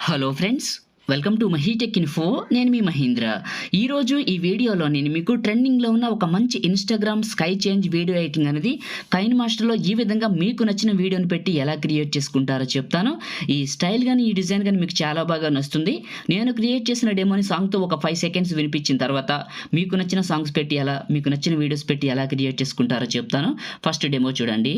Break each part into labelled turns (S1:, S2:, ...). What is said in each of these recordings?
S1: Hello friends, welcome to Mahi tech info. నేను మీ మహేంద్ర. ఈరోజు ఈ వీడియోలో నేను మీకు ట్రెండింగ్లో ఉన్న ఒక మంచి Instagram sky change video editing అనేది కైన్ మాస్టర్లో ఈ విధంగా మీకు నచ్చిన వీడియోని పెట్టి ఎలా క్రియేట్ చేసుకుంటారో చెప్తాను. ఈ స్టైల్ కానీ ఈ డిజైన్ కానీ మీకు చాలా బాగా నచ్చుతుంది. నేను క్రియేట్ చేసిన డెమోని సాంగ్తో ఒక 5 సెకండ్స్ వినిపించిన తర్వాత మీకు నచ్చిన సాంగ్స్ పెట్టి ఎలా, మీకు నచ్చిన వీడియోస్ పెట్టి ఎలా క్రియేట్ చేసుకుంటారో చెప్తాను. ఫస్ట్ డెమో చూడండి.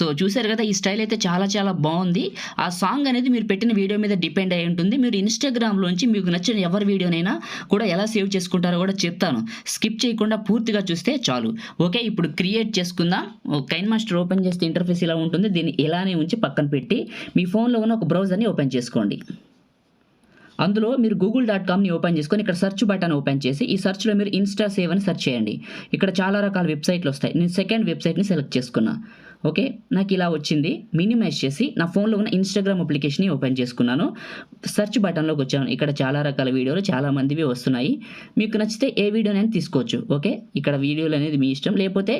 S1: సో చూసారు కదా, ఈ స్టైల్ అయితే చాలా బాగుంది. ఆ సాంగ్ అనేది మీరు పెట్టిన వీడియో మీద డిపెండ్ అయి ఉంటుంది. మీరు ఇన్స్టాగ్రామ్లోంచి మీకు నచ్చిన ఎవరి వీడియోనైనా కూడా ఎలా సేవ్ చేసుకుంటారో కూడా చెప్తాను. స్కిప్ చేయకుండా పూర్తిగా చూస్తే చాలు. ఓకే, ఇప్పుడు క్రియేట్ చేసుకుందాం. కైన్ మాస్టర్ ఓపెన్ చేస్తే ఇంటర్ఫేస్ ఇలా ఉంటుంది. దీన్ని ఇలానే ఉంచి పక్కన పెట్టి మీ ఫోన్లో ఉన్న ఒక బ్రౌజర్ని ఓపెన్ చేసుకోండి. అందులో మీరు google.comని ఓపెన్ చేసుకొని ఇక్కడ సెర్చ్ బటన్ ఓపెన్ చేసి ఈ సెర్చ్లో మీరు ఇన్స్టా సేవ్ అని సెర్చ్ చేయండి. ఇక్కడ చాలా రకాల వెబ్సైట్లు వస్తాయి. నేను సెకండ్ వెబ్సైట్ని సెలెక్ట్ చేసుకున్నా. ఓకే, నాకు ఇలా వచ్చింది. మినిమైజ్ చేసి నా ఫోన్లో ఉన్న ఇన్స్టాగ్రామ్ అప్లికేషన్ని ఓపెన్ చేసుకున్నాను. సెర్చ్ బటన్లోకి వచ్చాను. ఇక్కడ చాలా రకాల వీడియోలు చాలా మందివి వస్తున్నాయి. మీకు నచ్చితే ఏ వీడియోనైనా తీసుకోవచ్చు. ఓకే, ఇక్కడ వీడియోలు అనేది మీ ఇష్టం. లేకపోతే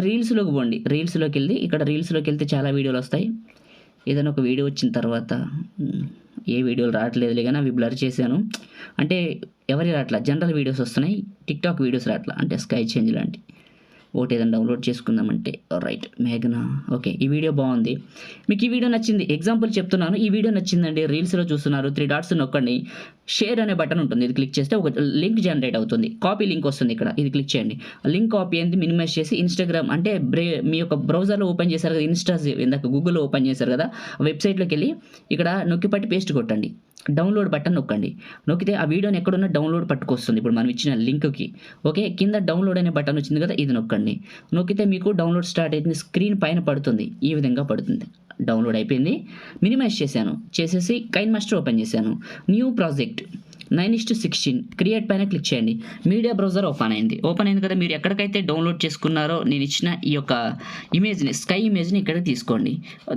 S1: రీల్స్లోకి పోండి. రీల్స్లోకి వెళ్ళి ఇక్కడ రీల్స్లోకి వెళ్తే చాలా వీడియోలు వస్తాయి. ఏదైనా ఒక వీడియో వచ్చిన తర్వాత ఏ వీడియోలు రావట్లేదులే కానీ అవి బ్లర్ చేశాను. అంటే ఎవరి రావట్లా, జనరల్ వీడియోస్ వస్తున్నాయి. టిక్టాక్ వీడియోస్ రావట్లా. అంటే స్కై చేంజ్ లాంటి ఒకటి ఏదైనా డౌన్లోడ్ చేసుకుందామంటే రైట్ మేఘనా. ఓకే, ఈ వీడియో బాగుంది. మీకు ఈ వీడియో నచ్చింది, ఎగ్జాంపుల్ చెప్తున్నాను. ఈ వీడియో నచ్చిందండి, రీల్స్లో చూస్తున్నారు, 3 డాట్స్ నొక్కండి. షేర్ అనే బటన్ ఉంటుంది. ఇది క్లిక్ చేస్తే ఒక లింక్ జనరేట్ అవుతుంది. కాపీ లింక్ వస్తుంది. ఇక్కడ ఇది క్లిక్ చేయండి. లింక్ కాపీ అయింది. మినిమైజ్ చేసి ఇన్స్టాగ్రామ్ అంటే మీ యొక్క బ్రౌజర్లో ఓపెన్ చేశారు కదా, ఇన్స్టా ఇందాక గూగుల్లో ఓపెన్ చేశారు కదా, వెబ్సైట్లోకి వెళ్ళి ఇక్కడ నొక్కి పట్టి పేస్ట్ కొట్టండి. డౌన్లోడ్ బటన్ నొక్కండి. నొక్కితే ఆ వీడియోని ఎక్కడున్నా డౌన్లోడ్ పట్టుకొస్తుంది. ఇప్పుడు మనం ఇచ్చిన లింక్కి. ఓకే, కింద డౌన్లోడ్ అనే బటన్ వచ్చింది కదా, ఇది నొక్కండి. నొక్కితే మీకు డౌన్లోడ్ స్టార్ట్ అవుతుంది. స్క్రీన్ పైన పడుతుంది. ఈ విధంగా పడుతుంది. డౌన్లోడ్ అయిపోయింది. మినిమైజ్ చేశాను. చేసేసి కైన్ మాస్టర్ ఓపెన్ చేశాను. న్యూ ప్రాజెక్ట్ 9:16 క్రియేట్ పైన క్లిక్ చేయండి. మీడియా బ్రౌజర్ ఓపెన్ అయింది. ఓపెన్ అయింది కదా, మీరు ఎక్కడికైతే డౌన్లోడ్ చేసుకున్నారో నేను ఇచ్చిన ఈ యొక్క ఇమేజ్ని, స్కై ఇమేజ్ని ఇక్కడ తీసుకోండి.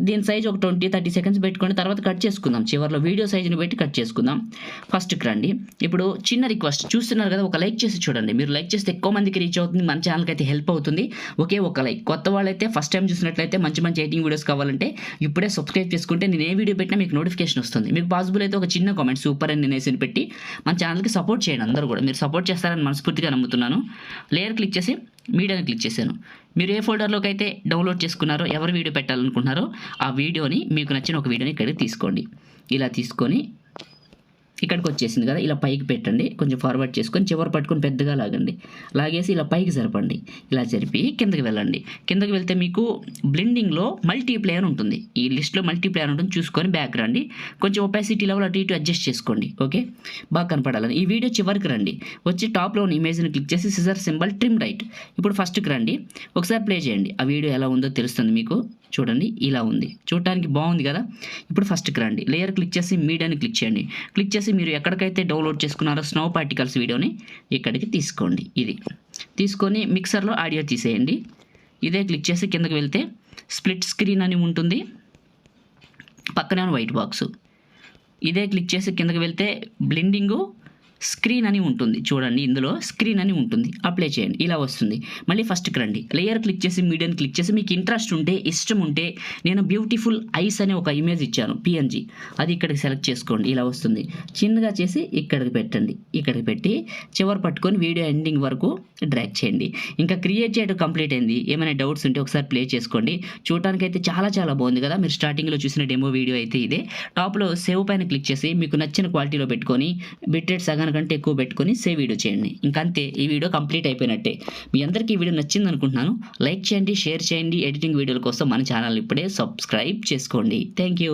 S1: దీని సైజ్ ఒక 20-30 సెకండ్స్ పెట్టుకోండి. తర్వాత కట్ చేసుకుందాం. చివరిలో వీడియో సైజుని పెట్టి కట్ చేసుకుందాం. ఫస్ట్కి రండి. ఇప్పుడు చిన్న రిక్వెస్ట్, చూస్తున్నారు కదా, ఒక లైక్ చేసి చూడండి. మీరు లైక్ చేస్తే ఎక్కువ మందికి రీచ్ అవుతుంది, మన ఛానల్కి అయితే హెల్ప్ అవుతుంది. ఒకే ఒక లైక్. కొత్త వాళ్ళైతే ఫస్ట్ టైం చూసినట్లయితే మంచి ఎడిటింగ్ వీడియోస్ కావాలంటే ఇప్పుడే సబ్స్క్రైబ్ చేసుకుంటే నేను ఏ వీడియో పెట్టినా మీకు నోటిఫికేషన్ వస్తుంది. మీకు పాసిబుల్ అయితే ఒక చిన్న కామెంట్ సూపర్ అని నేనేసి పెట్టి మన ఛానల్కి సపోర్ట్ చేయండి. అందరూ కూడా మీరు సపోర్ట్ చేస్తారని మనస్ఫూర్తిగా నమ్ముతున్నాను. లేయర్ క్లిక్ చేసి మీడియాని క్లిక్ చేశాను. మీరు ఏ ఫోల్డర్లోకి అయితే డౌన్లోడ్ చేసుకున్నారో, ఎవరు వీడియో పెట్టాలనుకుంటున్నారో ఆ వీడియోని, మీకు నచ్చిన ఒక వీడియోని ఇక్కడికి తీసుకోండి. ఇలా తీసుకొని ఇక్కడికి వచ్చేసింది కదా, ఇలా పైకి పెట్టండి. కొంచెం ఫార్వర్డ్ చేసుకొని చివరి పట్టుకొని పెద్దగా లాగండి. లాగేసి ఇలా పైకి జరపండి. ఇలా జరిపి కిందకి వెళ్ళండి. కిందకి వెళ్తే మీకు బ్లెండింగ్లో మల్టీప్లేయర్ ఉంటుంది. ఈ లిస్ట్లో మల్టీప్లేయర్ ఉంటుంది. చూసుకొని బ్యాక్ రండి. కొంచెం ఒపాసిటీ లెవెల్ అటు ఇటు అడ్జస్ట్ చేసుకోండి. ఓకే, బాగా కనపడాలని. ఈ వీడియో చివరికి రండి. వచ్చి టాప్లో ఉన్న ఇమేజ్ని క్లిక్ చేసి సిజర్ సింబల్ ట్రిమ్ రైట్. ఇప్పుడు ఫస్ట్కి రండి. ఒకసారి ప్లే చేయండి. ఆ వీడియో ఎలా ఉందో తెలుస్తుంది మీకు. చూడండి, ఇలా ఉంది. చూడటానికి బాగుంది కదా. ఇప్పుడు ఫస్ట్కి రండి. లేయర్ క్లిక్ చేసి మీడియాని క్లిక్ చేయండి. క్లిక్ చేసి మీరు ఎక్కడికైతే డౌన్లోడ్ చేసుకున్నారో స్నో పార్టికల్స్ వీడియోని ఇక్కడికి తీసుకోండి. ఇది తీసుకొని మిక్సర్లో ఆడియో తీసేయండి. ఇదే క్లిక్ చేసి కిందకి వెళ్తే స్ప్లిట్ స్క్రీన్ అని ఉంటుంది. పక్కనే వైట్ బాక్స్. ఇదే క్లిక్ చేసి కిందకి వెళ్తే బ్లెండింగు స్క్రీన్ అని ఉంటుంది. చూడండి, ఇందులో స్క్రీన్ అని ఉంటుంది. అప్లై చేయండి. ఇలా వస్తుంది. మళ్ళీ ఫస్ట్కి రండి. లేయర్ క్లిక్ చేసి మీడియాని క్లిక్ చేసి మీకు ఇంట్రెస్ట్ ఉంటే, ఇష్టం ఉంటే, నేను బ్యూటిఫుల్ ఐస్ అనే ఒక ఇమేజ్ ఇచ్చాను, PNG. అది ఇక్కడికి సెలెక్ట్ చేసుకోండి. ఇలా వస్తుంది. చిన్నగా చేసి ఇక్కడికి పెట్టండి. ఇక్కడికి పెట్టి చివరి పట్టుకొని వీడియో ఎండింగ్ వరకు డ్రాగ్ చేయండి. ఇంకా క్రియేట్ చేయడం కంప్లీట్ అయింది. ఏమైనా డౌట్స్ ఉంటే ఒకసారి ప్లే చేసుకోండి. చూడటానికి అయితే చాలా బాగుంది కదా. మీరు స్టార్టింగ్లో చూసిన డెమో వీడియో అయితే ఇదే. టాప్లో సేవ్ పైన క్లిక్ చేసి మీకు నచ్చిన క్వాలిటీలో పెట్టుకొని బిట్రేట్ సగం కంటే ఎక్కువ పెట్టుకొని సేవ్ వీడియో చేయండి. ఇంకంతే, ఈ వీడియో కంప్లీట్ అయిపోయినట్టే. మీ అందరికీ ఈ వీడియో నచ్చింది అనుకుంటున్నాను. లైక్ చేయండి, షేర్ చేయండి. ఎడిటింగ్ వీడియోల కోసం మన ఛానల్ ఇప్పుడే సబ్స్క్రైబ్ చేసుకోండి. Thank you.